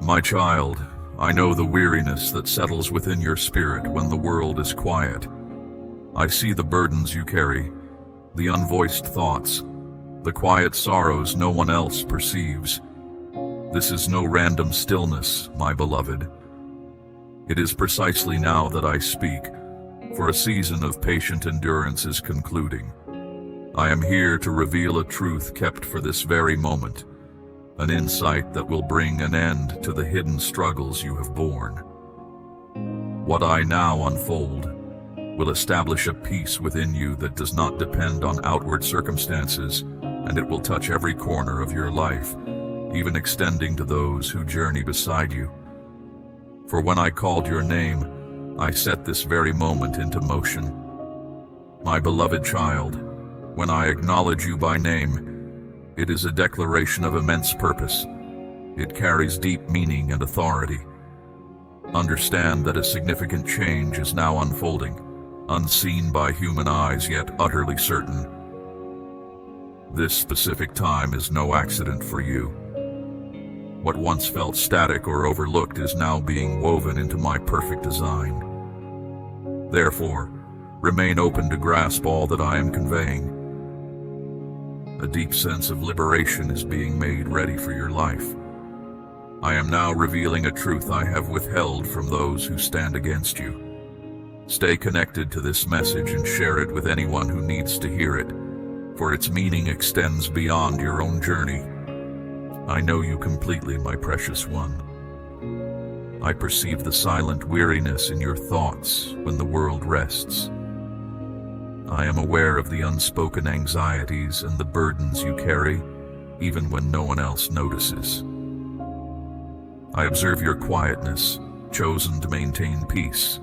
My child, I know the weariness that settles within your spirit when the world is quiet. I see the burdens you carry, the unvoiced thoughts, the quiet sorrows no one else perceives. This is no random stillness, my beloved. It is precisely now that I speak, for a season of patient endurance is concluding. I am here to reveal a truth kept for this very moment, an insight that will bring an end to the hidden struggles you have borne. What I now unfold will establish a peace within you that does not depend on outward circumstances, and it will touch every corner of your life, even extending to those who journey beside you. For when I called your name, I set this very moment into motion. My beloved child, when I acknowledge you by name, it is a declaration of immense purpose. It carries deep meaning and authority. Understand that a significant change is now unfolding, unseen by human eyes yet utterly certain. This specific time is no accident for you. What once felt static or overlooked is now being woven into my perfect design. Therefore, remain open to grasp all that I am conveying. A deep sense of liberation is being made ready for your life. I am now revealing a truth I have withheld from those who stand against you. Stay connected to this message and share it with anyone who needs to hear it, for its meaning extends beyond your own journey. I know you completely, my precious one. I perceive the silent weariness in your thoughts when the world rests. I am aware of the unspoken anxieties and the burdens you carry, even when no one else notices. I observe your quietness, chosen to maintain peace,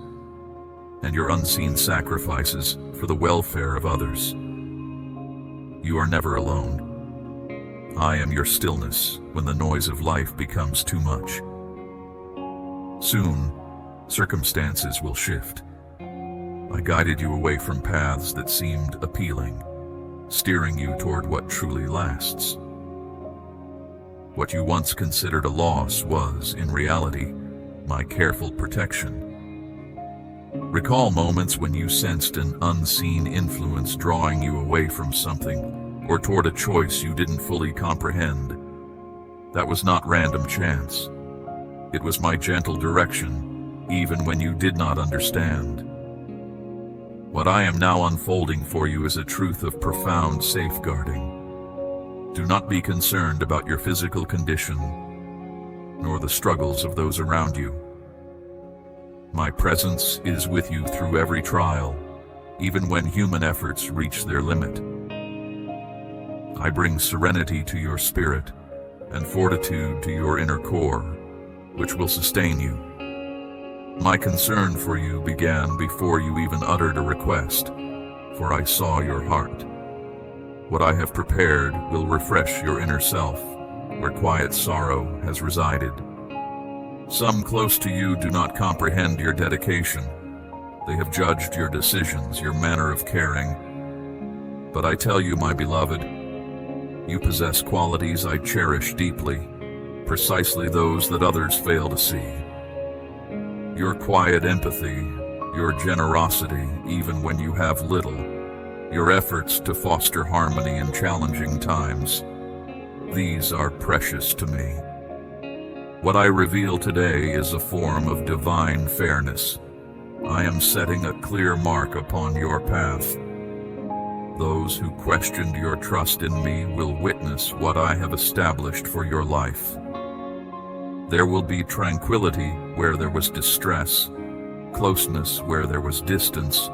and your unseen sacrifices for the welfare of others. You are never alone. I am your stillness when the noise of life becomes too much. Soon, circumstances will shift. I guided you away from paths that seemed appealing, steering you toward what truly lasts. What you once considered a loss was, in reality, my careful protection. Recall moments when you sensed an unseen influence drawing you away from something or toward a choice you didn't fully comprehend. That was not random chance. It was my gentle direction, even when you did not understand. What I am now unfolding for you is a truth of profound safeguarding. Do not be concerned about your physical condition, nor the struggles of those around you. My presence is with you through every trial, even when human efforts reach their limit. I bring serenity to your spirit and fortitude to your inner core, which will sustain you. My concern for you began before you even uttered a request, for I saw your heart. What I have prepared will refresh your inner self, where quiet sorrow has resided. Some close to you do not comprehend your dedication. They have judged your decisions, your manner of caring. But I tell you, my beloved, you possess qualities I cherish deeply, precisely those that others fail to see. Your quiet empathy, your generosity even when you have little, your efforts to foster harmony in challenging times, these are precious to me. What I reveal today is a form of divine fairness. I am setting a clear mark upon your path. Those who questioned your trust in me will witness what I have established for your life. There will be tranquility where there was distress, closeness where there was distance,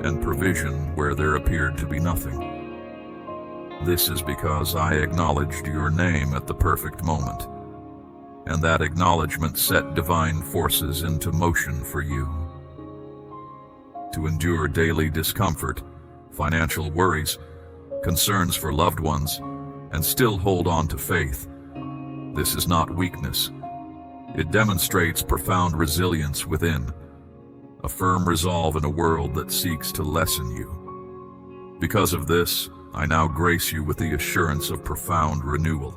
and provision where there appeared to be nothing. This is because I acknowledged your name at the perfect moment, and that acknowledgement set divine forces into motion for you. To endure daily discomfort, financial worries, concerns for loved ones, and still hold on to faith, this is not weakness. It demonstrates profound resilience within, a firm resolve in a world that seeks to lessen you. Because of this, I now grace you with the assurance of profound renewal.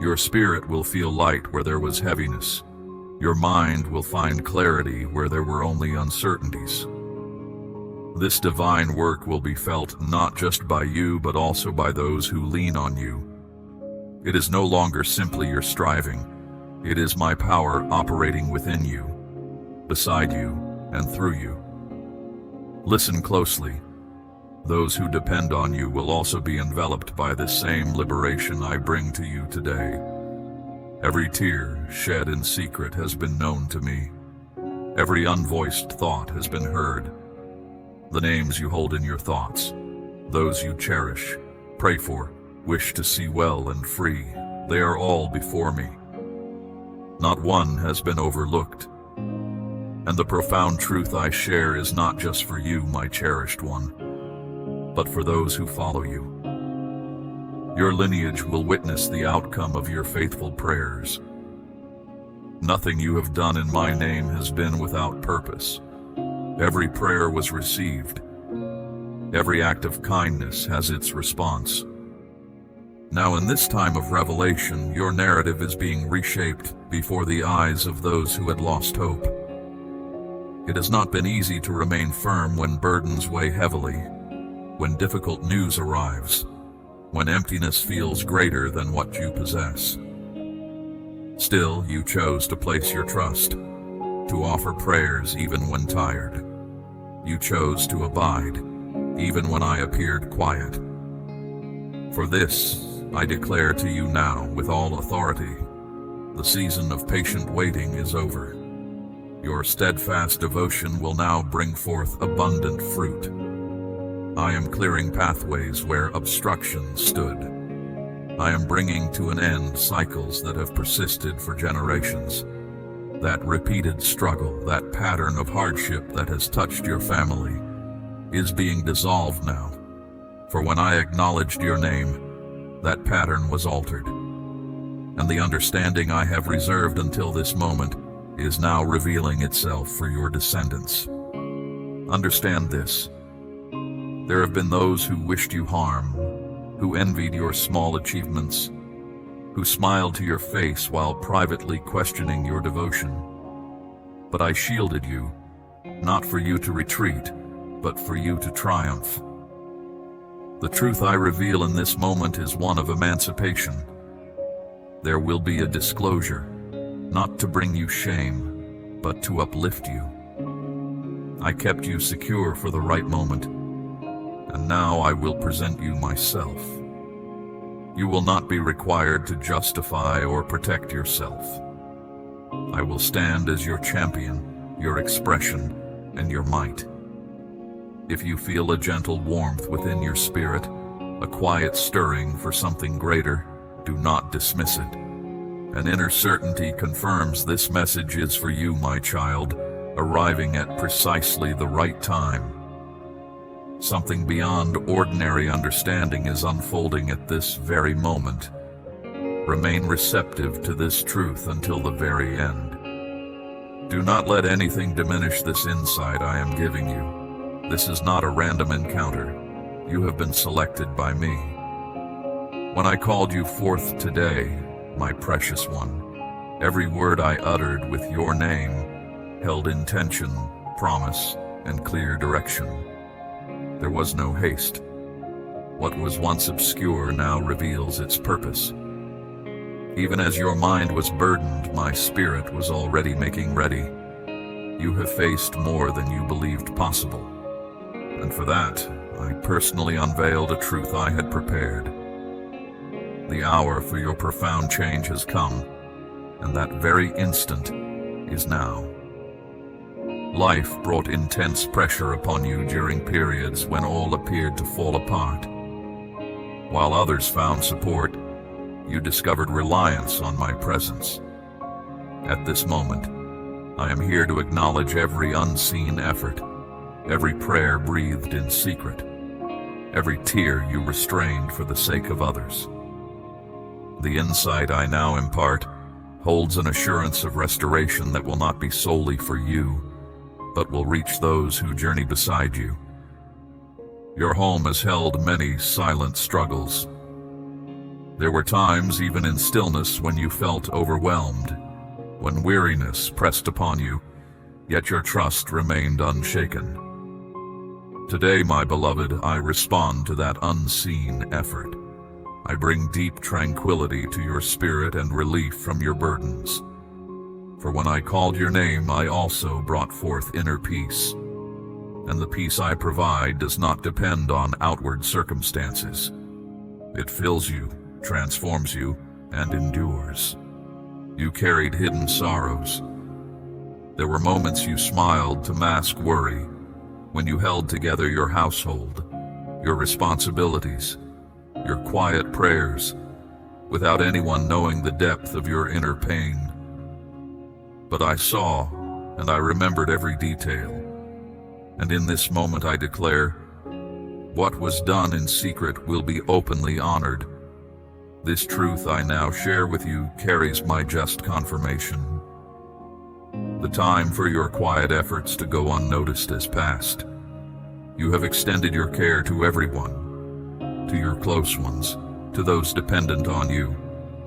Your spirit will feel light where there was heaviness. Your mind will find clarity where there were only uncertainties. This divine work will be felt not just by you, but also by those who lean on you. It is no longer simply your striving. It is my power operating within you, beside you, and through you. Listen closely. Those who depend on you will also be enveloped by this same liberation I bring to you today. Every tear shed in secret has been known to me. Every unvoiced thought has been heard. The names you hold in your thoughts, those you cherish, pray for, wish to see well and free, they are all before me. Not one has been overlooked. And the profound truth I share is not just for you, my cherished one, but for those who follow you. Your lineage will witness the outcome of your faithful prayers. Nothing you have done in my name has been without purpose. Every prayer was received. Every act of kindness has its response. Now in this time of revelation, your narrative is being reshaped before the eyes of those who had lost hope. It has not been easy to remain firm when burdens weigh heavily, when difficult news arrives, when emptiness feels greater than what you possess. Still, you chose to place your trust, to offer prayers even when tired. You chose to abide, even when I appeared quiet. For this, I declare to you now with all authority, the season of patient waiting is over. Your steadfast devotion will now bring forth abundant fruit. I am clearing pathways where obstructions stood. I am bringing to an end cycles that have persisted for generations. That repeated struggle, that pattern of hardship that has touched your family, is being dissolved now. For when I acknowledged your name, that pattern was altered. And the understanding I have reserved until this moment is now revealing itself for your descendants. Understand this. There have been those who wished you harm, who envied your small achievements, who smiled to your face while privately questioning your devotion. But I shielded you, not for you to retreat, but for you to triumph. The truth I reveal in this moment is one of emancipation. There will be a disclosure, not to bring you shame, but to uplift you. I kept you secure for the right moment, and now I will present you myself. You will not be required to justify or protect yourself. I will stand as your champion, your expression, and your might. If you feel a gentle warmth within your spirit, a quiet stirring for something greater, do not dismiss it. An inner certainty confirms this message is for you, my child, arriving at precisely the right time. Something beyond ordinary understanding is unfolding at this very moment. Remain receptive to this truth until the very end. Do not let anything diminish this insight I am giving you. This is not a random encounter. You have been selected by me. When I called you forth today, my precious one, every word I uttered with your name held intention, promise, and clear direction. There was no haste. What was once obscure now reveals its purpose. Even as your mind was burdened, my spirit was already making ready. You have faced more than you believed possible. And for that, I personally unveiled a truth I had prepared. The hour for your profound change has come, and that very instant is now. Life brought intense pressure upon you during periods when all appeared to fall apart. While others found support, you discovered reliance on my presence. At this moment, I am here to acknowledge every unseen effort, every prayer breathed in secret, every tear you restrained for the sake of others. The insight I now impart holds an assurance of restoration that will not be solely for you, but will reach those who journey beside you. Your home has held many silent struggles. There were times, even in stillness, when you felt overwhelmed, when weariness pressed upon you, yet your trust remained unshaken. Today, my beloved, I respond to that unseen effort. I bring deep tranquility to your spirit and relief from your burdens. For when I called your name, I also brought forth inner peace. And the peace I provide does not depend on outward circumstances. It fills you, transforms you, and endures. You carried hidden sorrows. There were moments you smiled to mask worry, when you held together your household, your responsibilities, your quiet prayers, without anyone knowing the depth of your inner pain. But I saw, and I remembered every detail. And in this moment I declare, what was done in secret will be openly honored. This truth I now share with you carries my just confirmation. The time for your quiet efforts to go unnoticed is past. You have extended your care to everyone, to your close ones, to those dependent on you,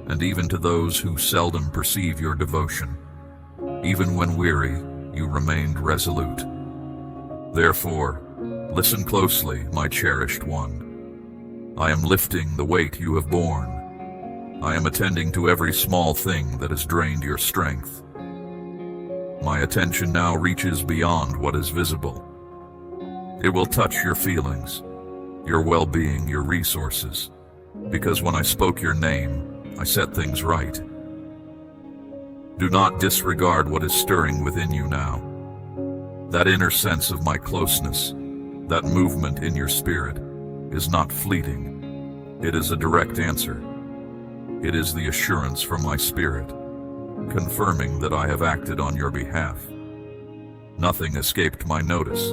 and even to those who seldom perceive your devotion. Even when weary, you remained resolute. Therefore, listen closely, my cherished one. I am lifting the weight you have borne. I am attending to every small thing that has drained your strength. My attention now reaches beyond what is visible. It will touch your feelings, your well-being, your resources, because when I spoke your name, I set things right. Do not disregard what is stirring within you now. That inner sense of my closeness, that movement in your spirit, is not fleeting. It is a direct answer. It is the assurance from my spirit, confirming that I have acted on your behalf. Nothing escaped my notice.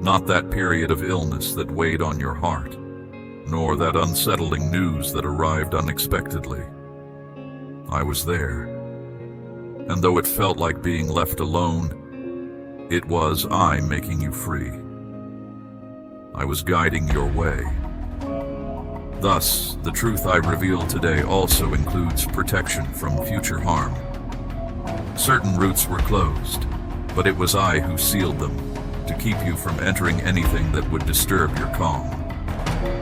Not that period of illness that weighed on your heart, nor that unsettling news that arrived unexpectedly. I was there, and though it felt like being left alone, it was I making you free. I was guiding your way. Thus, the truth I reveal today also includes protection from future harm. Certain routes were closed, but it was I who sealed them, to keep you from entering anything that would disturb your calm.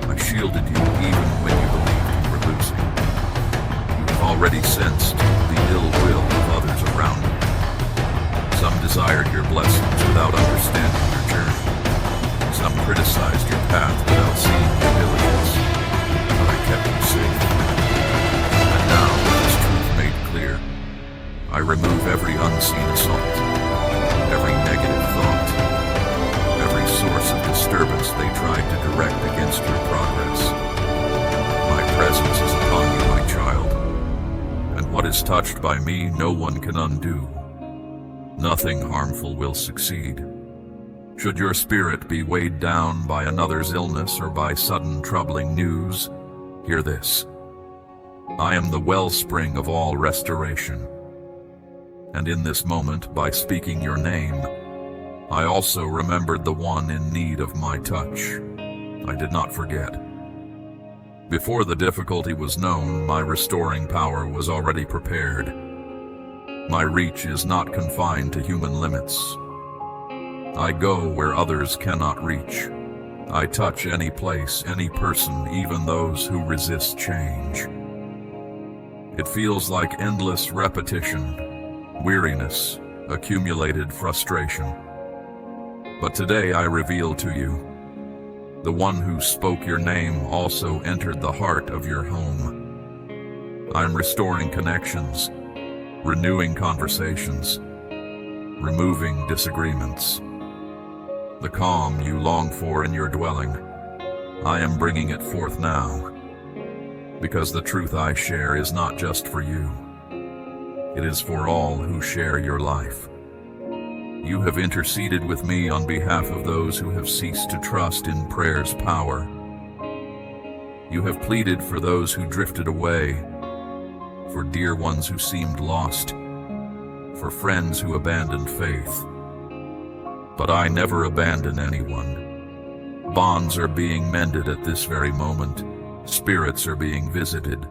I shielded you even when you believed you were losing. You have already sensed the ill will of others around you. Some desired your blessings without understanding your journey. Some criticized your path without seeing your diligence. But I kept you safe. And now, with this truth made clear, I remove every unseen assault, every negative thought, source of disturbance they tried to direct against your progress. My presence is upon you, my child, and what is touched by me no one can undo. Nothing harmful will succeed. Should your spirit be weighed down by another's illness or by sudden troubling news, hear this. I am the wellspring of all restoration. And in this moment, by speaking your name, I also remembered the one in need of my touch. I did not forget. Before the difficulty was known, my restoring power was already prepared. My reach is not confined to human limits. I go where others cannot reach. I touch any place, any person, even those who resist change. It feels like endless repetition, weariness, accumulated frustration. But today I reveal to you, the one who spoke your name also entered the heart of your home. I'm restoring connections, renewing conversations, removing disagreements. The calm you long for in your dwelling, I am bringing it forth now, because the truth I share is not just for you. It is for all who share your life. You have interceded with me on behalf of those who have ceased to trust in prayer's power. You have pleaded for those who drifted away, for dear ones who seemed lost, for friends who abandoned faith. But I never abandon anyone. Bonds are being mended at this very moment, Spirits are being visited,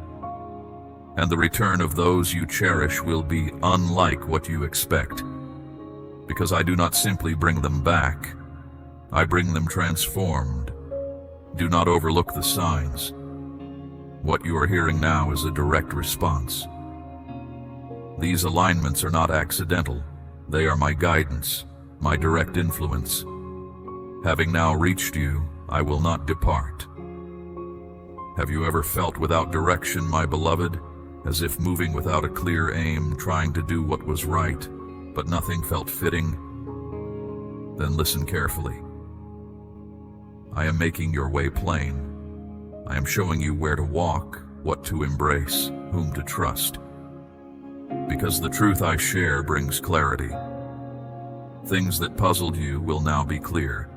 and the return of those you cherish will be unlike what you expect, because I do not simply bring them back, I bring them transformed. Do not overlook the signs. What you are hearing now is a direct response. These alignments are not accidental. They are my guidance, my direct influence. Having now reached you, I will not depart. Have you ever felt without direction, my beloved, as if moving without a clear aim, trying to do what was right, but nothing felt fitting? Then listen carefully. I am making your way plain. I am showing you where to walk, what to embrace, whom to trust. Because the truth I share brings clarity. Things that puzzled you will now be clear.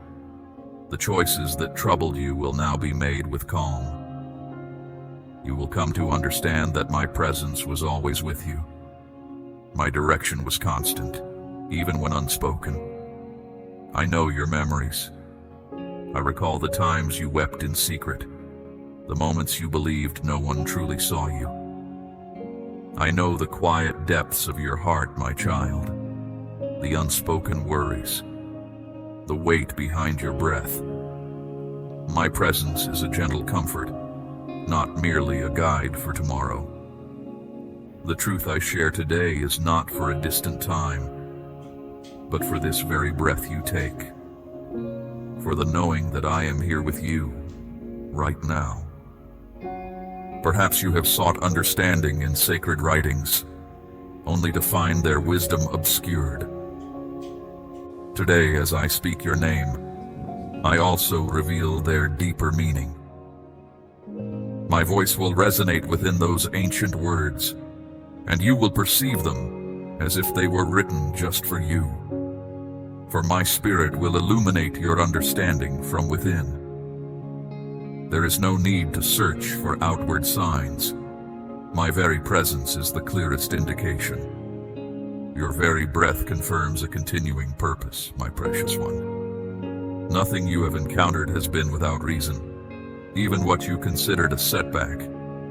The choices that troubled you will now be made with calm. You will come to understand that my presence was always with you. My direction was constant, even when unspoken. I know your memories. I recall the times you wept in secret, the moments you believed no one truly saw you. I know the quiet depths of your heart, my child, the unspoken worries, the weight behind your breath. My presence is a gentle comfort, not merely a guide for tomorrow. The truth I share today is not for a distant time, but for this very breath you take, for the knowing that I am here with you, right now. Perhaps you have sought understanding in sacred writings, only to find their wisdom obscured. Today, as I speak your name, I also reveal their deeper meaning. My voice will resonate within those ancient words, and you will perceive them as if they were written just for you. For my spirit will illuminate your understanding from within. There is no need to search for outward signs. My very presence is the clearest indication. Your very breath confirms a continuing purpose, my precious one. Nothing you have encountered has been without reason. Even what you considered a setback,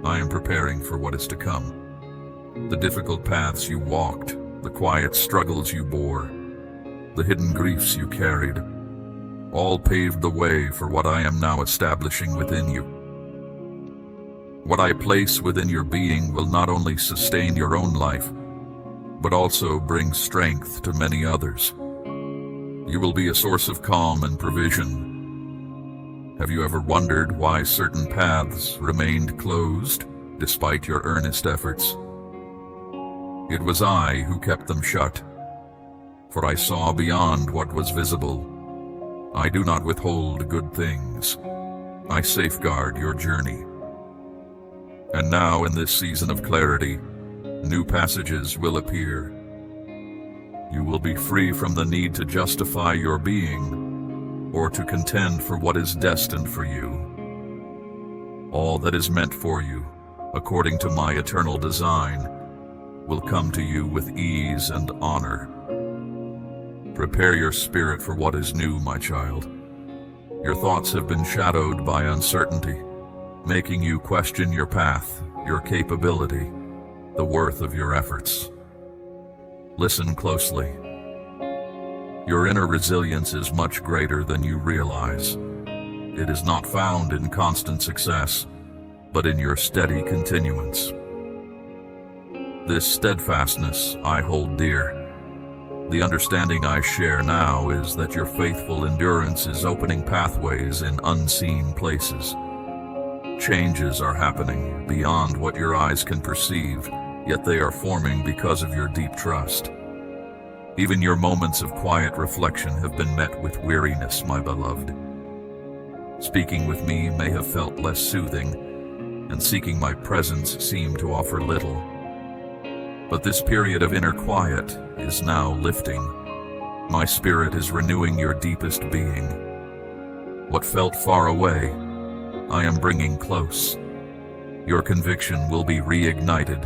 I am preparing for what is to come. The difficult paths you walked, the quiet struggles you bore, the hidden griefs you carried, all paved the way for what I am now establishing within you. What I place within your being will not only sustain your own life, but also bring strength to many others. You will be a source of calm and provision. Have you ever wondered why certain paths remained closed despite your earnest efforts? It was I who kept them shut, for I saw beyond what was visible. I do not withhold good things. I safeguard your journey. And now, in this season of clarity, new passages will appear. You will be free from the need to justify your being or to contend for what is destined for you. All that is meant for you, according to my eternal design, will come to you with ease and honor. Prepare your spirit for what is new, my child. Your thoughts have been shadowed by uncertainty, making you question your path, your capability, the worth of your efforts. Listen closely. Your inner resilience is much greater than you realize. It is not found in constant success, but in your steady continuance. This steadfastness I hold dear. The understanding I share now is that your faithful endurance is opening pathways in unseen places. Changes are happening beyond what your eyes can perceive, yet they are forming because of your deep trust. Even your moments of quiet reflection have been met with weariness, my beloved. Speaking with me may have felt less soothing, and seeking my presence seemed to offer little. But this period of inner quiet is now lifting. My spirit is renewing your deepest being. What felt far away, I am bringing close. Your conviction will be reignited,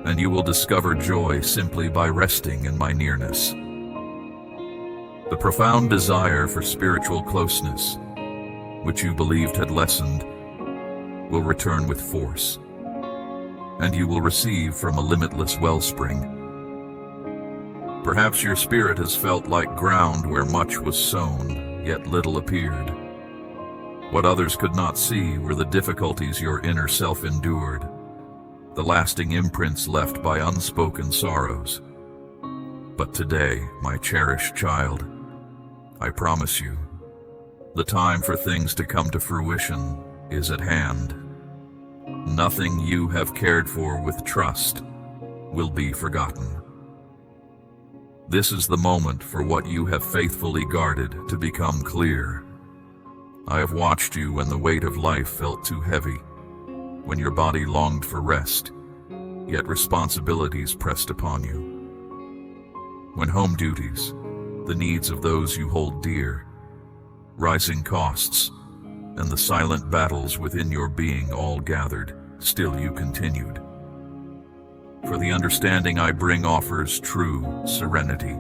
and you will discover joy simply by resting in my nearness. The profound desire for spiritual closeness, which you believed had lessened, will return with force, and you will receive from a limitless wellspring. Perhaps your spirit has felt like ground where much was sown, yet little appeared. What others could not see were the difficulties your inner self endured, the lasting imprints left by unspoken sorrows. But today, my cherished child, I promise you, the time for things to come to fruition is at hand. Nothing you have cared for with trust will be forgotten. This is the moment for what you have faithfully guarded to become clear. I have watched you when the weight of life felt too heavy, when your body longed for rest, yet responsibilities pressed upon you. When home duties, the needs of those you hold dear, rising costs, and the silent battles within your being all gathered, still you continued. For the understanding I bring offers true serenity.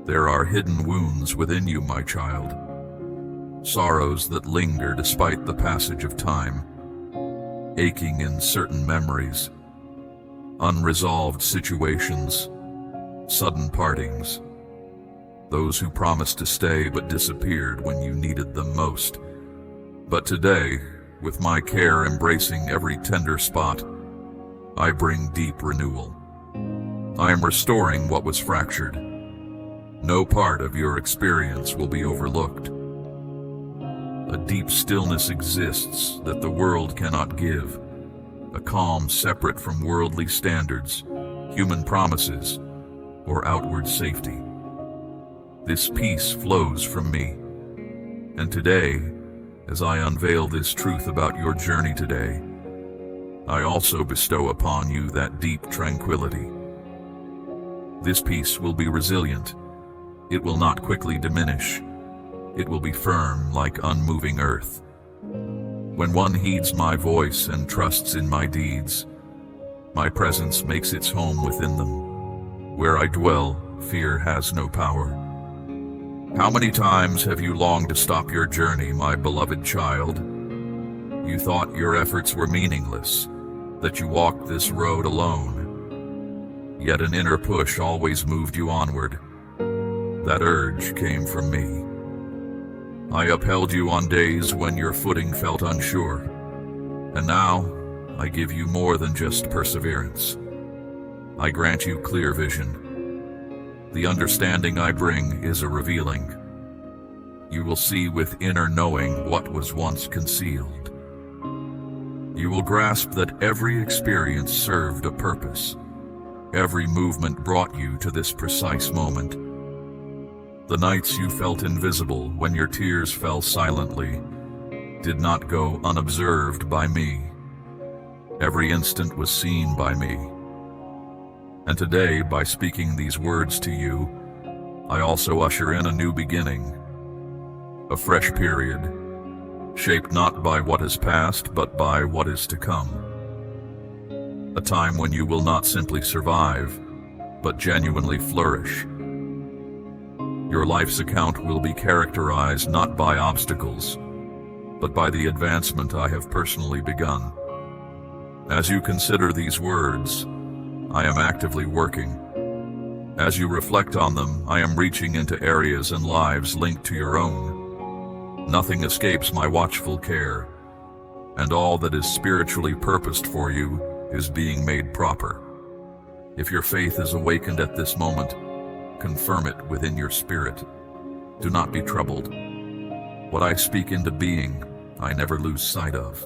There are hidden wounds within you, my child, sorrows that linger despite the passage of time, aching in certain memories, unresolved situations, sudden partings, those who promised to stay but disappeared when you needed them most. But today, with my care embracing every tender spot, I bring deep renewal. I am restoring what was fractured. No part of your experience will be overlooked. A deep stillness exists that the world cannot give, a calm separate from worldly standards, human promises, or outward safety. This peace flows from me, and today, as I unveil this truth about your journey today, I also bestow upon you that deep tranquility. This peace will be resilient. It will not quickly diminish. It will be firm like unmoving earth. When one heeds my voice and trusts in my deeds, my presence makes its home within them. Where I dwell, fear has no power. How many times have you longed to stop your journey, my beloved child? You thought your efforts were meaningless, that you walked this road alone. Yet an inner push always moved you onward. That urge came from me. I upheld you on days when your footing felt unsure. And now, I give you more than just perseverance. I grant you clear vision. The understanding I bring is a revealing. You will see with inner knowing what was once concealed. You will grasp that every experience served a purpose. Every movement brought you to this precise moment. The nights you felt invisible when your tears fell silently did not go unobserved by me. Every instant was seen by me. And today, by speaking these words to you, I also usher in a new beginning, a fresh period, shaped not by what has passed, but by what is to come. A time when you will not simply survive, but genuinely flourish. Your life's account will be characterized not by obstacles, but by the advancement I have personally begun. As you consider these words, I am actively working. As you reflect on them, I am reaching into areas and lives linked to your own. Nothing escapes my watchful care, and all that is spiritually purposed for you is being made proper. If your faith is awakened at this moment, confirm it within your spirit. Do not be troubled. What I speak into being, I never lose sight of.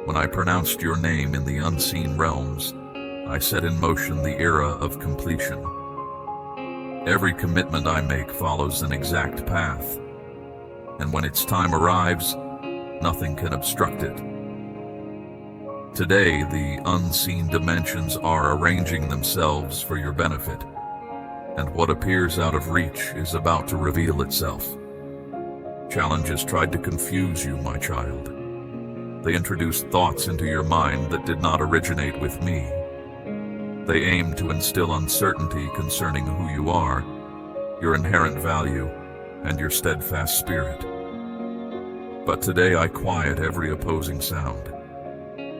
When I pronounced your name in the unseen realms, I set in motion the era of completion. Every commitment I make follows an exact path, and when its time arrives, nothing can obstruct it. Today, the unseen dimensions are arranging themselves for your benefit, and what appears out of reach is about to reveal itself. Challenges tried to confuse you, my child. They introduced thoughts into your mind that did not originate with me. They aimed to instill uncertainty concerning who you are, your inherent value, and your steadfast spirit. But today I quiet every opposing sound.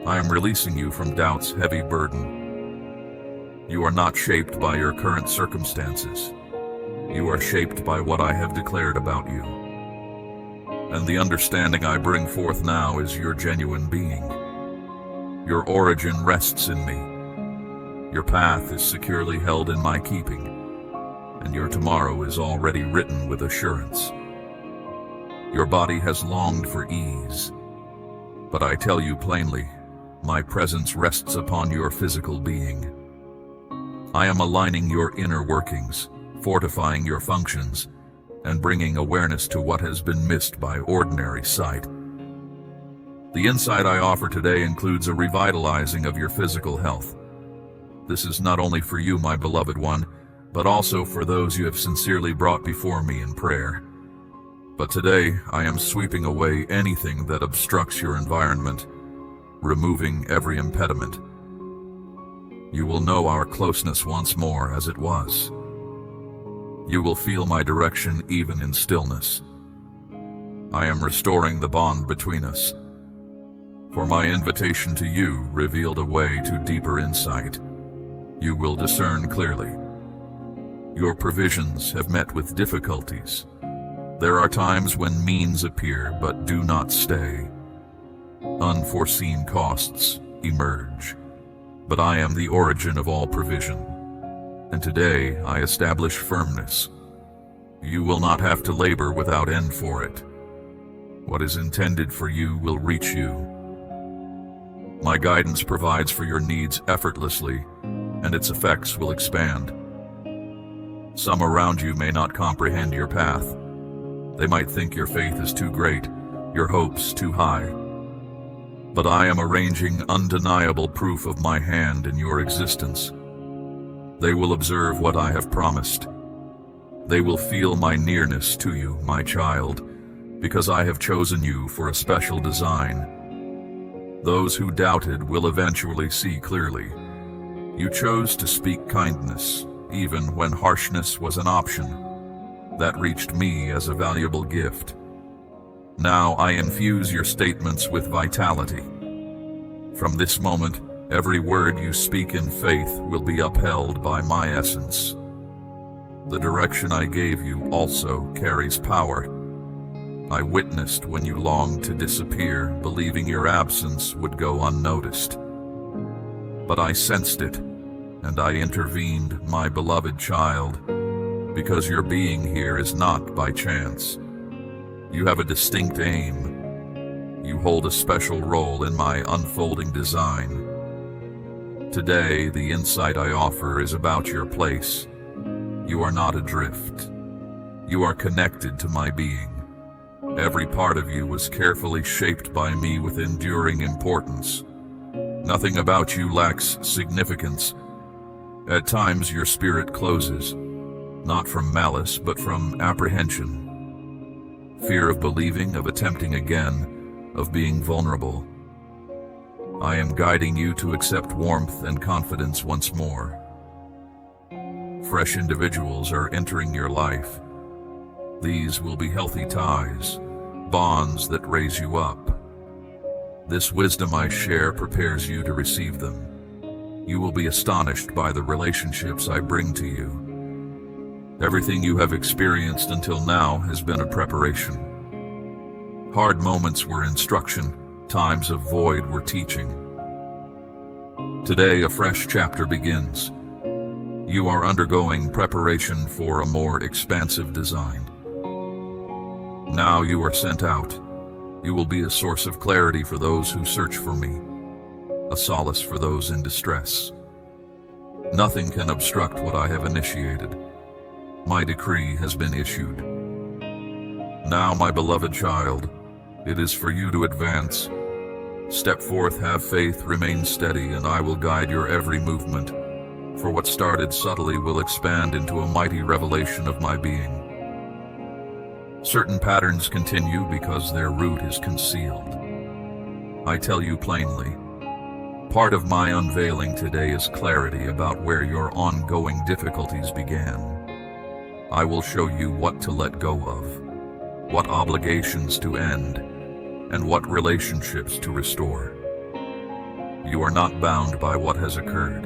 I am releasing you from doubt's heavy burden. You are not shaped by your current circumstances. You are shaped by what I have declared about you. And the understanding I bring forth now is your genuine being. Your origin rests in me. Your path is securely held in my keeping, and your tomorrow is already written with assurance. Your body has longed for ease, but I tell you plainly, my presence rests upon your physical being. I am aligning your inner workings, fortifying your functions, and bringing awareness to what has been missed by ordinary sight. The insight I offer today includes a revitalizing of your physical health. This is not only for you, my beloved one, but also for those you have sincerely brought before me in prayer. But today, I am sweeping away anything that obstructs your environment, removing every impediment. You will know our closeness once more as it was. You will feel my direction even in stillness. I am restoring the bond between us. For my invitation to you revealed a way to deeper insight. You will discern clearly. Your provisions have met with difficulties. There are times when means appear but do not stay. Unforeseen costs emerge. But I am the origin of all provision. And today I establish firmness. You will not have to labor without end for it. What is intended for you will reach you. My guidance provides for your needs effortlessly, and its effects will expand. Some around you may not comprehend your path. They might think your faith is too great, your hopes too high. But I am arranging undeniable proof of my hand in your existence. They will observe what I have promised. They will feel my nearness to you, my child, because I have chosen you for a special design. Those who doubted will eventually see clearly. You chose to speak kindness, even when harshness was an option. That reached me as a valuable gift. Now I infuse your statements with vitality. From this moment, every word you speak in faith will be upheld by my essence. The direction I gave you also carries power. I witnessed when you longed to disappear, believing your absence would go unnoticed. But I sensed it, and I intervened, my beloved child, because your being here is not by chance. You have a distinct aim. You hold a special role in my unfolding design. Today, the insight I offer is about your place. You are not adrift. You are connected to my being. Every part of you was carefully shaped by me with enduring importance. Nothing about you lacks significance. At times your spirit closes, not from malice but from apprehension. Fear of believing, of attempting again, of being vulnerable. I am guiding you to accept warmth and confidence once more. Fresh individuals are entering your life. These will be healthy ties, bonds that raise you up. This wisdom I share prepares you to receive them. You will be astonished by the relationships I bring to you. Everything you have experienced until now has been a preparation. Hard moments were instruction, times of void were teaching. Today a fresh chapter begins. You are undergoing preparation for a more expansive design. Now you are sent out. You will be a source of clarity for those who search for me, a solace for those in distress. Nothing can obstruct what I have initiated. My decree has been issued. Now, my beloved child, it is for you to advance. Step forth, have faith, remain steady, and I will guide your every movement. For what started subtly will expand into a mighty revelation of my being. Certain patterns continue because their root is concealed. I tell you plainly, part of my unveiling today is clarity about where your ongoing difficulties began. I will show you what to let go of, what obligations to end, and what relationships to restore. You are not bound by what has occurred.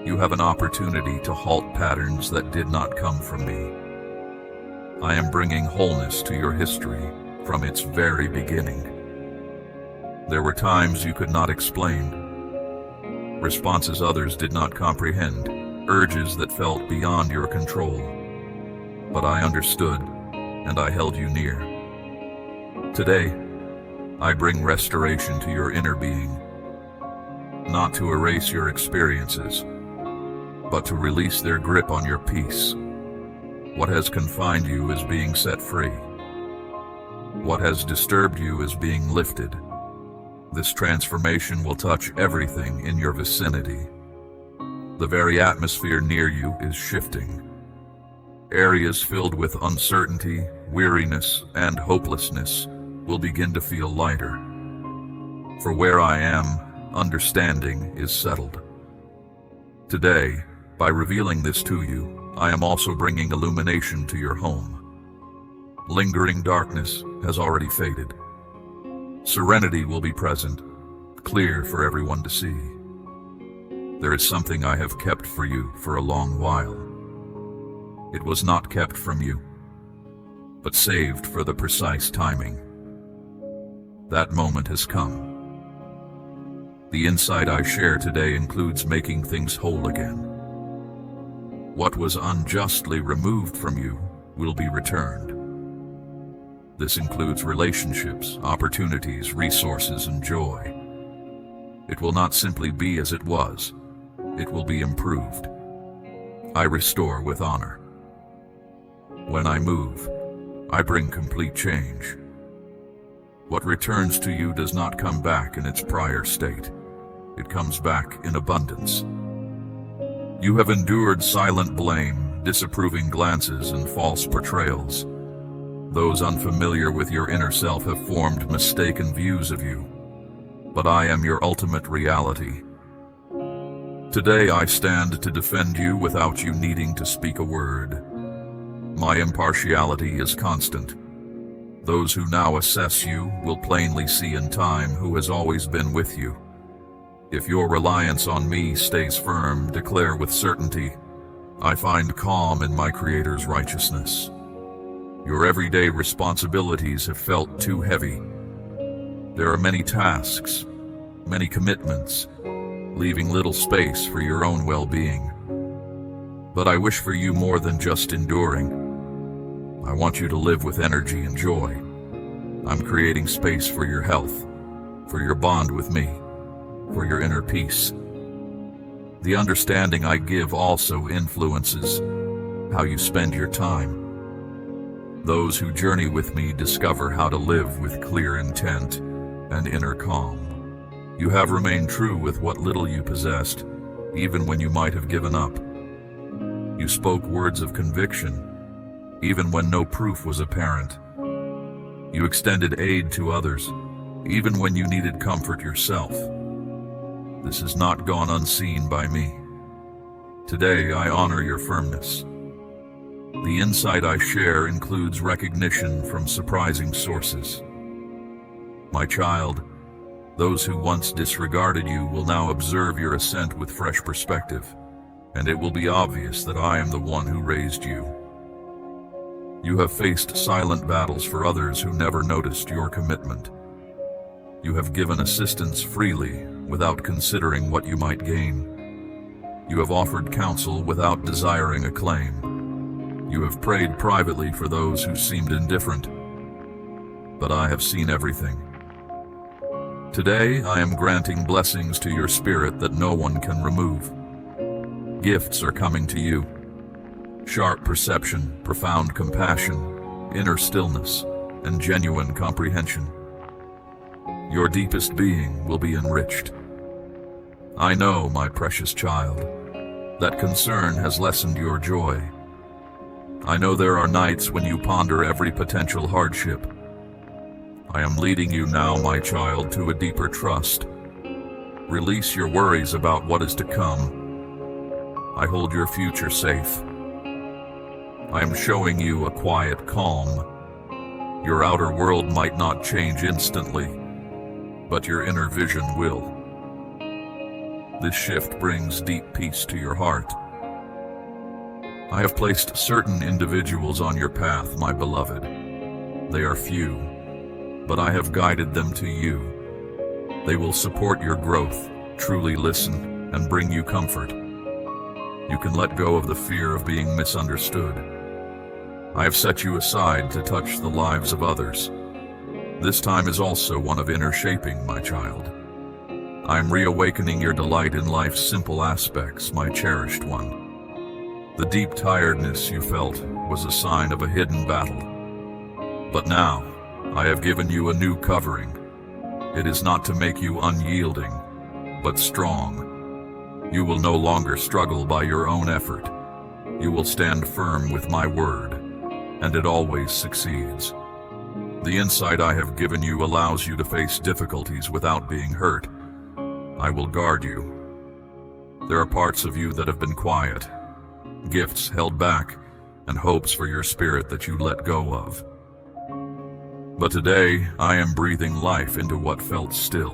You have an opportunity to halt patterns that did not come from me. I am bringing wholeness to your history from its very beginning. There were times you could not explain, responses others did not comprehend, urges that felt beyond your control. But I understood, and I held you near. Today, I bring restoration to your inner being, not to erase your experiences, but to release their grip on your peace. What has confined you is being set free. What has disturbed you is being lifted. This transformation will touch everything in your vicinity. The very atmosphere near you is shifting. Areas filled with uncertainty, weariness, and hopelessness will begin to feel lighter. For where I am, understanding is settled. Today, by revealing this to you, I am also bringing illumination to your home. Lingering darkness has already faded. Serenity will be present, clear for everyone to see. There is something I have kept for you for a long while. It was not kept from you, but saved for the precise timing. That moment has come. The insight I share today includes making things whole again. What was unjustly removed from you will be returned. This includes relationships, opportunities, resources, and joy. It will not simply be as it was. It will be improved. I restore with honor. When I move, I bring complete change. What returns to you does not come back in its prior state. It comes back in abundance. You have endured silent blame, disapproving glances, and false portrayals. Those unfamiliar with your inner self have formed mistaken views of you. But I am your ultimate reality. Today I stand to defend you without you needing to speak a word. My impartiality is constant. Those who now assess you will plainly see in time who has always been with you. If your reliance on me stays firm, declare with certainty, I find calm in my Creator's righteousness. Your everyday responsibilities have felt too heavy. There are many tasks, many commitments, leaving little space for your own well-being. But I wish for you more than just enduring. I want you to live with energy and joy. I'm creating space for your health, for your bond with me, for your inner peace. The understanding I give also influences how you spend your time. Those who journey with me discover how to live with clear intent and inner calm. You have remained true with what little you possessed, even when you might have given up. You spoke words of conviction, even when no proof was apparent. You extended aid to others, even when you needed comfort yourself. This has not gone unseen by me. Today, I honor your firmness. The insight I share includes recognition from surprising sources. My child, those who once disregarded you will now observe your ascent with fresh perspective, and it will be obvious that I am the one who raised you. You have faced silent battles for others who never noticed your commitment. You have given assistance freely without considering what you might gain. You have offered counsel without desiring acclaim. You have prayed privately for those who seemed indifferent. But I have seen everything. Today, I am granting blessings to your spirit that no one can remove. Gifts are coming to you. Sharp perception, profound compassion, inner stillness, and genuine comprehension. Your deepest being will be enriched. I know, my precious child, that concern has lessened your joy. I know there are nights when you ponder every potential hardship. I am leading you now, my child, to a deeper trust. Release your worries about what is to come. I hold your future safe. I am showing you a quiet calm, Your outer world might not change instantly, but your inner vision will. This shift brings deep peace to your heart. I have placed certain individuals on your path, my beloved. They are few, but I have guided them to you. They will support your growth, truly listen, and bring you comfort. You can let go of the fear of being misunderstood. I have set you aside to touch the lives of others. This time is also one of inner shaping, my child. I am reawakening your delight in life's simple aspects, my cherished one. The deep tiredness you felt was a sign of a hidden battle. But now, I have given you a new covering. It is not to make you unyielding, but strong. You will no longer struggle by your own effort. You will stand firm with my word, and it always succeeds. The insight I have given you allows you to face difficulties without being hurt. I will guard you. There are parts of you that have been quiet, gifts held back, and hopes for your spirit that you let go of. But today, I am breathing life into what felt still.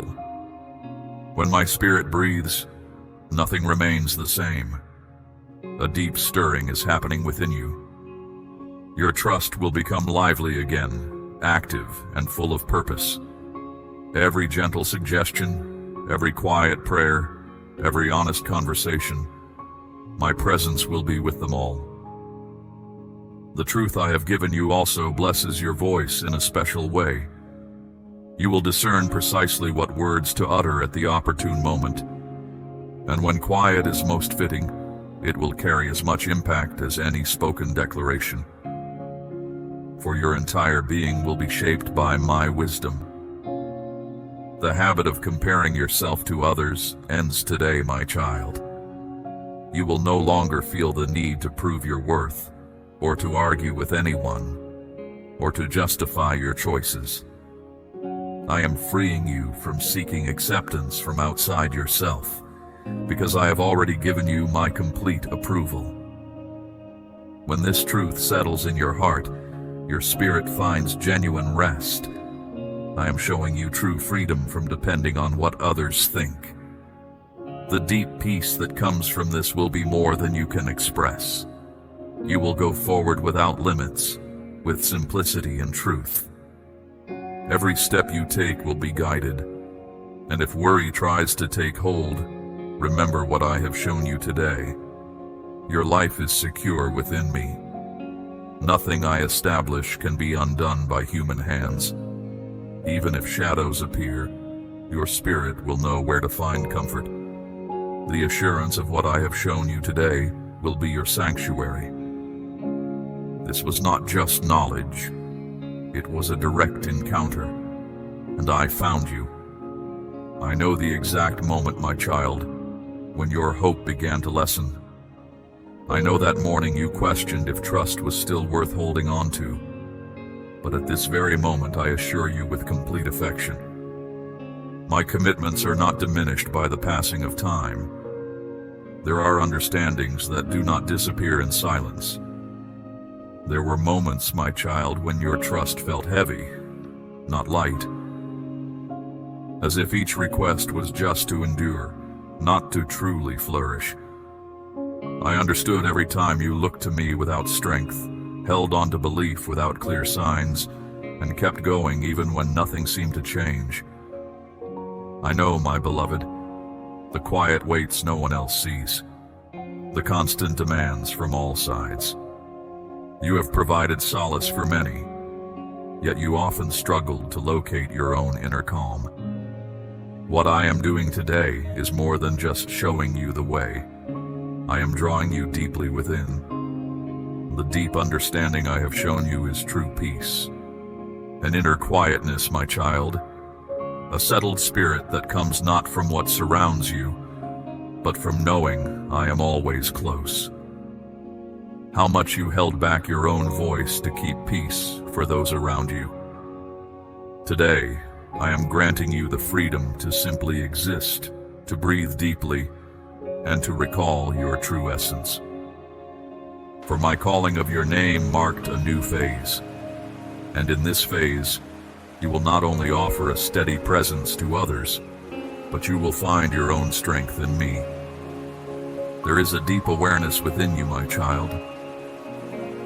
When my spirit breathes, nothing remains the same. A deep stirring is happening within you. Your trust will become lively again, active and full of purpose. Every gentle suggestion, every quiet prayer, every honest conversation, my presence will be with them all. The truth I have given you also blesses your voice in a special way. You will discern precisely what words to utter at the opportune moment. And when quiet is most fitting, it will carry as much impact as any spoken declaration. For your entire being will be shaped by my wisdom. The habit of comparing yourself to others ends today, my child. You will no longer feel the need to prove your worth, or to argue with anyone, or to justify your choices. I am freeing you from seeking acceptance from outside yourself, because I have already given you my complete approval. When this truth settles in your heart, your spirit finds genuine rest. I am showing you true freedom from depending on what others think. The deep peace that comes from this will be more than you can express. You will go forward without limits, with simplicity and truth. Every step you take will be guided, and if worry tries to take hold, remember what I have shown you today. Your life is secure within me. Nothing I establish can be undone by human hands. Even if shadows appear, your spirit will know where to find comfort. The assurance of what I have shown you today will be your sanctuary. This was not just knowledge. It was a direct encounter, and I found you. I know the exact moment, my child, when your hope began to lessen. I know that morning you questioned if trust was still worth holding on to. But at this very moment, I assure you with complete affection, my commitments are not diminished by the passing of time. There are understandings that do not disappear in silence. There were moments, my child, when your trust felt heavy, not light. As if each request was just to endure, not to truly flourish. I understood every time you looked to me without strength, held on to belief without clear signs, and kept going even when nothing seemed to change. I know, my beloved, the quiet waits no one else sees, the constant demands from all sides. You have provided solace for many, yet you often struggled to locate your own inner calm. What I am doing today is more than just showing you the way. I am drawing you deeply within. The deep understanding I have shown you is true peace, an inner quietness, my child, a settled spirit that comes not from what surrounds you, but from knowing I am always close. How much you held back your own voice to keep peace for those around you. Today, I am granting you the freedom to simply exist, to breathe deeply, and to recall your true essence. For my calling of your name marked a new phase, And in this phase, you will not only offer a steady presence to others, but you will find your own strength in me. There is a deep awareness within you, my child,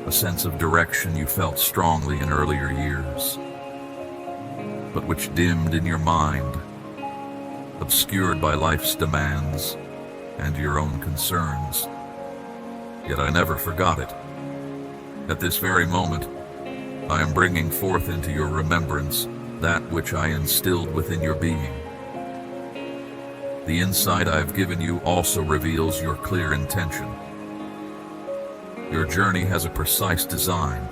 a sense of direction you felt strongly in earlier years, but which dimmed in your mind, obscured by life's demands and your own concerns. Yet I never forgot it. At this very moment, I am bringing forth into your remembrance that which I instilled within your being. The insight I have given you also reveals your clear intention. Your journey has a precise design.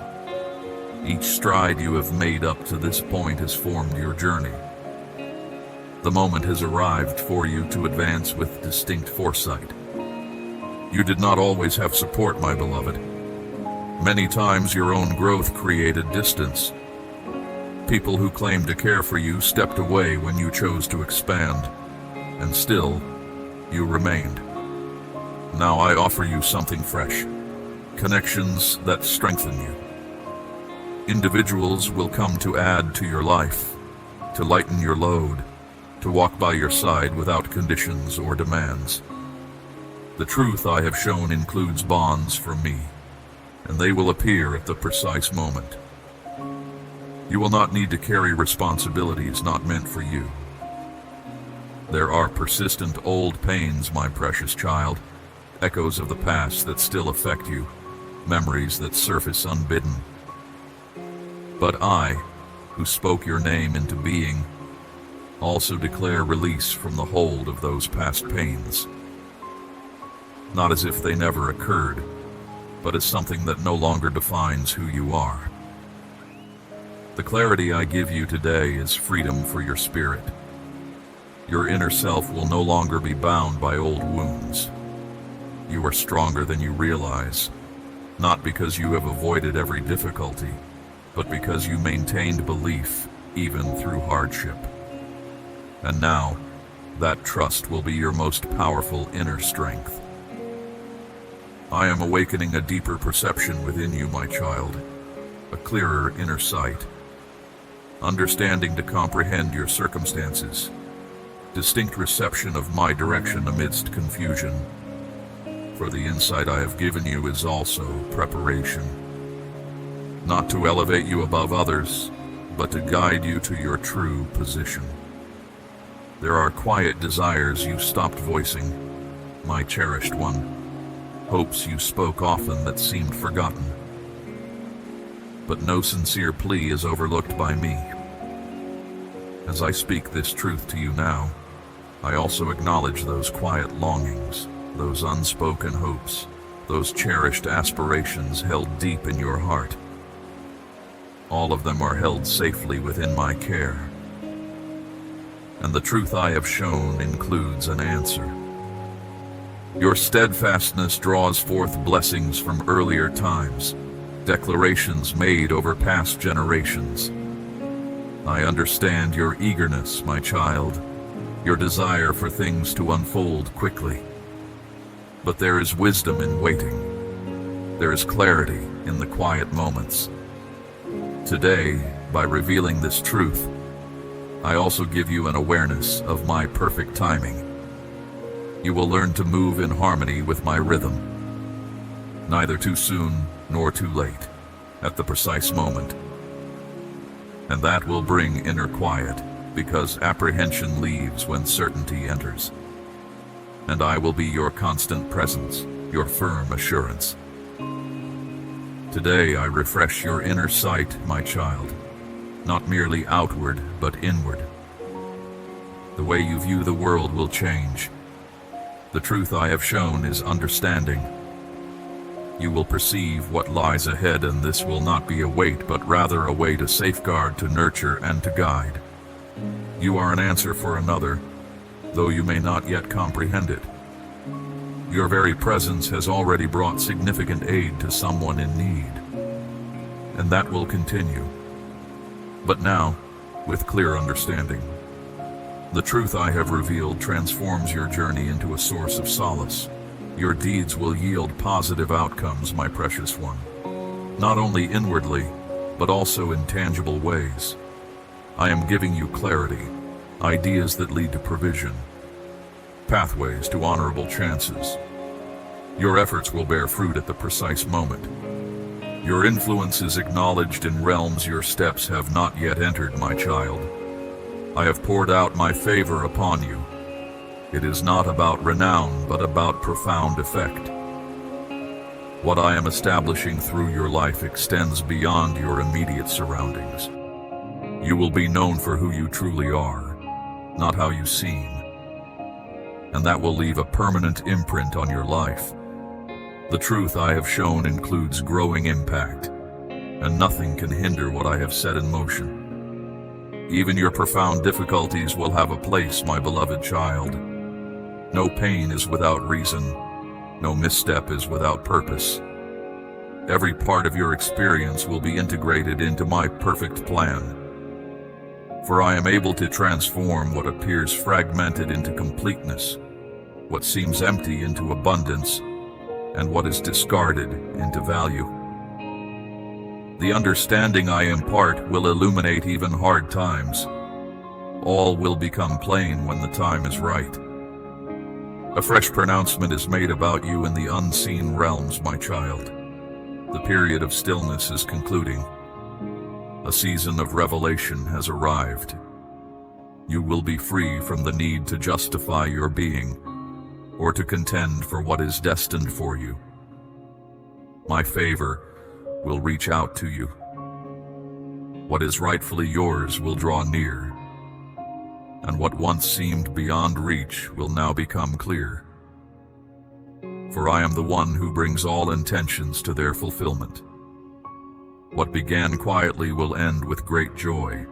Each stride you have made up to this point has formed your journey. The moment has arrived for you to advance with distinct foresight. You did not always have support, my beloved. Many times your own growth created distance. People who claimed to care for you stepped away when you chose to expand, and still, you remained. Now I offer you something fresh, connections that strengthen you. Individuals will come to add to your life, to lighten your load, to walk by your side without conditions or demands. The truth I have shown includes bonds from me, and they will appear at the precise moment. You will not need to carry responsibilities not meant for you. There are persistent old pains, my precious child, echoes of the past that still affect you, memories that surface unbidden. But I, who spoke your name into being, also declare release from the hold of those past pains. Not as if they never occurred, but as something that no longer defines who you are. The clarity I give you today is freedom for your spirit. Your inner self will no longer be bound by old wounds. You are stronger than you realize, not because you have avoided every difficulty, but because you maintained belief even through hardship. And now, that trust will be your most powerful inner strength. I am awakening a deeper perception within you, my child, a clearer inner sight, understanding to comprehend your circumstances, distinct reception of my direction amidst confusion. For the insight I have given you is also preparation, not to elevate you above others, but to guide you to your true position. There are quiet desires you stopped voicing, my cherished one, hopes you spoke often that seemed forgotten. But no sincere plea is overlooked by me. As I speak this truth to you now, I also acknowledge those quiet longings, those unspoken hopes, those cherished aspirations held deep in your heart. All of them are held safely within my care. And the truth I have shown includes an answer. Your steadfastness draws forth blessings from earlier times, declarations made over past generations. I understand your eagerness, my child, your desire for things to unfold quickly. But there is wisdom in waiting. There is clarity in the quiet moments. Today, by revealing this truth, I also give you an awareness of my perfect timing. You will learn to move in harmony with my rhythm, neither too soon nor too late, at the precise moment. And that will bring inner quiet, because apprehension leaves when certainty enters. And I will be your constant presence, your firm assurance. Today I refresh your inner sight, my child, not merely outward, but inward. The way you view the world will change. The truth I have shown is understanding. You will perceive what lies ahead, and this will not be a weight, but rather a way to safeguard, to nurture, and to guide. You are an answer for another, though you may not yet comprehend it. Your very presence has already brought significant aid to someone in need, and that will continue. But now, with clear understanding, the truth I have revealed transforms your journey into a source of solace. Your deeds will yield positive outcomes, my precious one, not only inwardly, but also in tangible ways. I am giving you clarity, ideas that lead to provision, pathways to honorable chances. Your efforts will bear fruit at the precise moment. Your influence is acknowledged in realms your steps have not yet entered, my child. I have poured out my favor upon you. It is not about renown, but about profound effect. What I am establishing through your life extends beyond your immediate surroundings. You will be known for who you truly are, not how you seem. And that will leave a permanent imprint on your life. The truth I have shown includes growing impact, and nothing can hinder what I have set in motion. Even your profound difficulties will have a place, my beloved child. No pain is without reason. No misstep is without purpose. Every part of your experience will be integrated into my perfect plan. For I am able to transform what appears fragmented into completeness, what seems empty into abundance, and what is discarded into value. The understanding I impart will illuminate even hard times. All will become plain when the time is right. A fresh pronouncement is made about you in the unseen realms, my child. The period of stillness is concluding. A season of revelation has arrived. You will be free from the need to justify your being, or to contend for what is destined for you. My favor will reach out to you. What is rightfully yours will draw near, and what once seemed beyond reach will now become clear. For I am the one who brings all intentions to their fulfillment. What began quietly will end with great joy.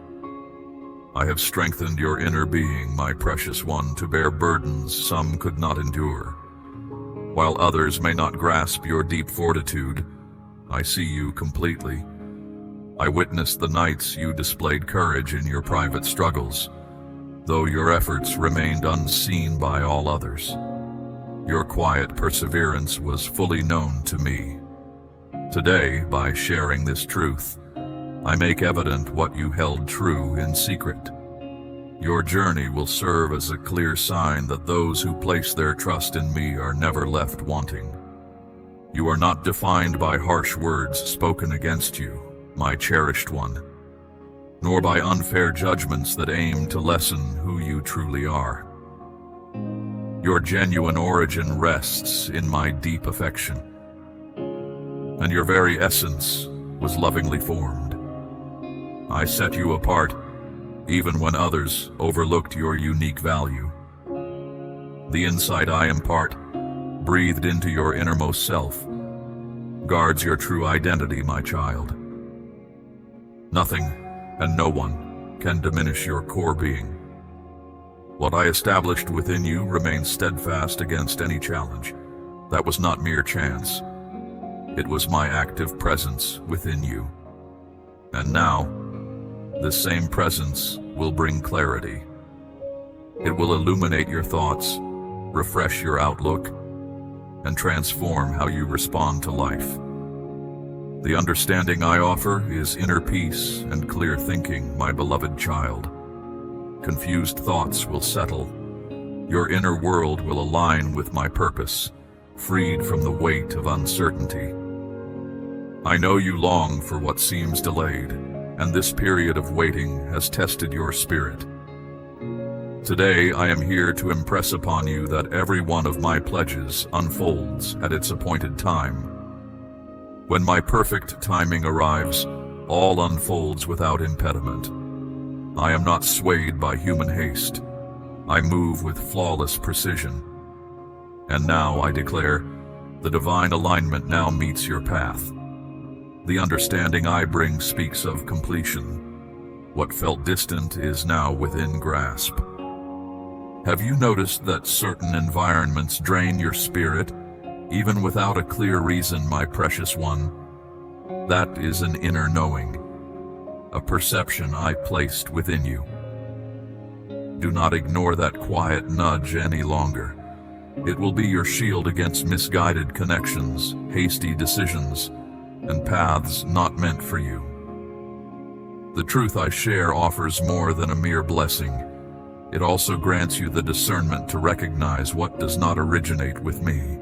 I have strengthened your inner being, my precious one, to bear burdens some could not endure. While others may not grasp your deep fortitude, I see you completely. I witnessed the nights you displayed courage in your private struggles, though your efforts remained unseen by all others. Your quiet perseverance was fully known to me. Today, by sharing this truth, I make evident what you held true in secret. Your journey will serve as a clear sign that those who place their trust in me are never left wanting. You are not defined by harsh words spoken against you, my cherished one, nor by unfair judgments that aim to lessen who you truly are. Your genuine origin rests in my deep affection, and your very essence was lovingly formed. I set you apart, even when others overlooked your unique value. The insight I impart, breathed into your innermost self, guards your true identity, my child. Nothing and no one can diminish your core being. What I established within you remains steadfast against any challenge. That was not mere chance. It was my active presence within you. And now, this same presence will bring clarity. It will illuminate your thoughts, refresh your outlook, and transform how you respond to life. The understanding I offer is inner peace and clear thinking, my beloved child. Confused thoughts will settle. Your inner world will align with my purpose, freed from the weight of uncertainty. I know you long for what seems delayed, and this period of waiting has tested your spirit. Today, I am here to impress upon you that every one of my pledges unfolds at its appointed time. When my perfect timing arrives, all unfolds without impediment. I am not swayed by human haste. I move with flawless precision. And now I declare, the divine alignment now meets your path. The understanding I bring speaks of completion. What felt distant is now within grasp. Have you noticed that certain environments drain your spirit, even without a clear reason, my precious one? That is an inner knowing, a perception I placed within you. Do not ignore that quiet nudge any longer. It will be your shield against misguided connections, hasty decisions, and paths not meant for you. The truth I share offers more than a mere blessing. It also grants you the discernment to recognize what does not originate with me.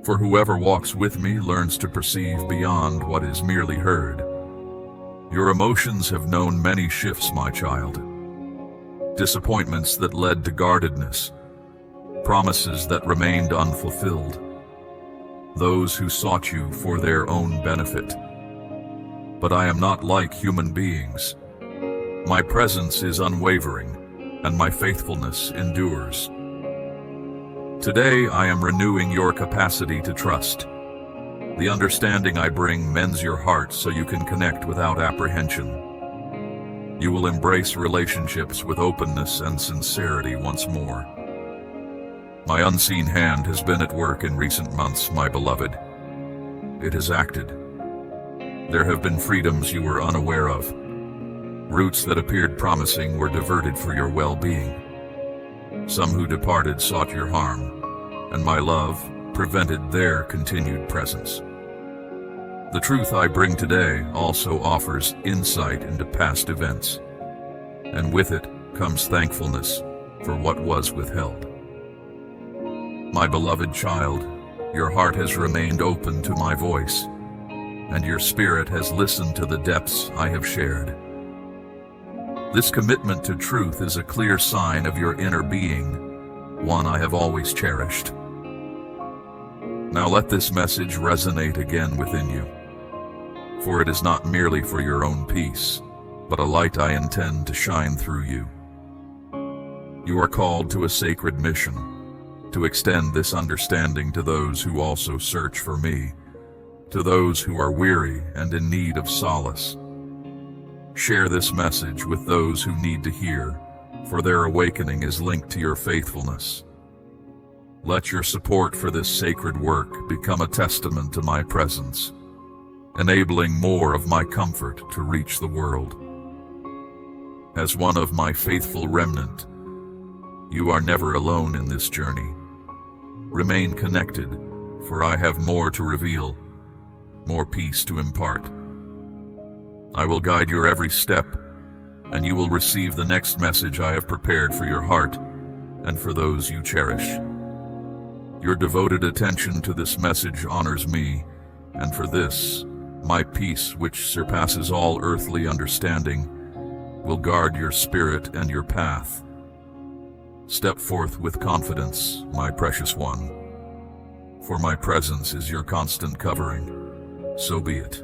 For whoever walks with me learns to perceive beyond what is merely heard. Your emotions have known many shifts, my child. Disappointments that led to guardedness, promises that remained unfulfilled, those who sought you for their own benefit. But I am not like human beings. My presence is unwavering, and my faithfulness endures. Today I am renewing your capacity to trust. The understanding I bring mends your heart so you can connect without apprehension. You will embrace relationships with openness and sincerity once more. My unseen hand has been at work in recent months, my beloved. It has acted. There have been freedoms you were unaware of. Routes that appeared promising were diverted for your well-being. Some who departed sought your harm, and my love prevented their continued presence. The truth I bring today also offers insight into past events, and with it comes thankfulness for what was withheld. My beloved child, your heart has remained open to my voice, and your spirit has listened to the depths I have shared. This commitment to truth is a clear sign of your inner being, one I have always cherished. Now let this message resonate again within you, for it is not merely for your own peace, but a light I intend to shine through you. You are called to a sacred mission, to extend this understanding to those who also search for me, to those who are weary and in need of solace. Share this message with those who need to hear, for their awakening is linked to your faithfulness. Let your support for this sacred work become a testament to my presence, enabling more of my comfort to reach the world. As one of my faithful remnant, you are never alone in this journey. Remain connected, for I have more to reveal, more peace to impart. I will guide your every step, and you will receive the next message I have prepared for your heart and for those you cherish. Your devoted attention to this message honors me, and for this, my peace, which surpasses all earthly understanding, will guard your spirit and your path. Step forth with confidence, my precious one, for my presence is your constant covering. So be it.